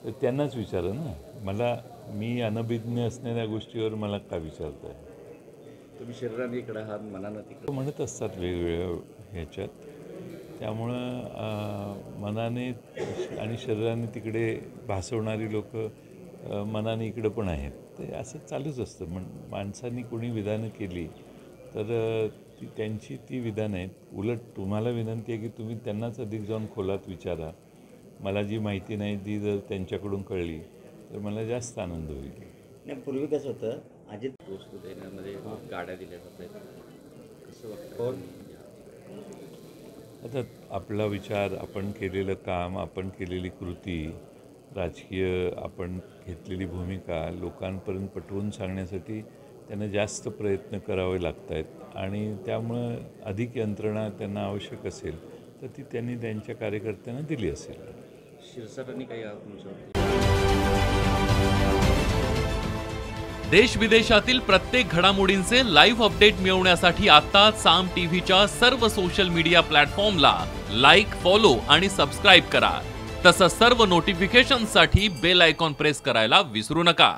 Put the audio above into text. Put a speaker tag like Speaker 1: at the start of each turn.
Speaker 1: तर त्यांनाच विचारा ना. मला मी अनभिज्ञ असणाऱ्या गोष्टीवर मला का विचारताय?
Speaker 2: तुम्ही शरीराने इकडे आहात, मनानं तिकडे
Speaker 1: म्हणत असतात वेगवेगळ्या ह्याच्यात. त्यामुळं मनाने आणि शरीराने तिकडे भासवणारी लोक मनाने इकडं पण आहेत. ते असं चालूच असतं. माणसांनी कोणी विधानं केली तर त्यांची ती विधानं आहेत. उलट तुम्हाला विनंती आहे की तुम्ही त्यांनाच अधिक जाऊन खोलात विचारा. मला जी माहिती नाही ती जर त्यांच्याकडून कळली तर मला जास्त आनंद होईल.
Speaker 2: नाही, पूर्वी कसं होतं, अजित वस्तू देण्यामध्ये गाड्या दिल्या जात आहेत, कसं वाटतं?
Speaker 1: आता आपला विचार, आपण केलेलं काम, आपण केलेली कृती, राजकीय आपण घेतलेली भूमिका लोकांपर्यंत पटवून सांगण्यासाठी त्यांना जास्त प्रयत्न करावे लागत आहेत आणि त्यामुळं अधिक यंत्रणा त्यांना आवश्यक असेल तर ती त्यांनी त्यांच्या कार्यकर्त्यांना दिली असेल.
Speaker 2: शिरसाटांनी काही
Speaker 3: देश विदेशातील प्रत्येक घडामोडींचे लाईव्ह अपडेट मिळवण्यासाठी आता साम टीव्हीच्या सर्व सोशल मीडिया प्लॅटफॉर्मला लाईक, फॉलो आणि सबस्क्राईब करा. तसंच सर्व नोटिफिकेशनसाठी बेल आयकॉन प्रेस करायला विसरू नका.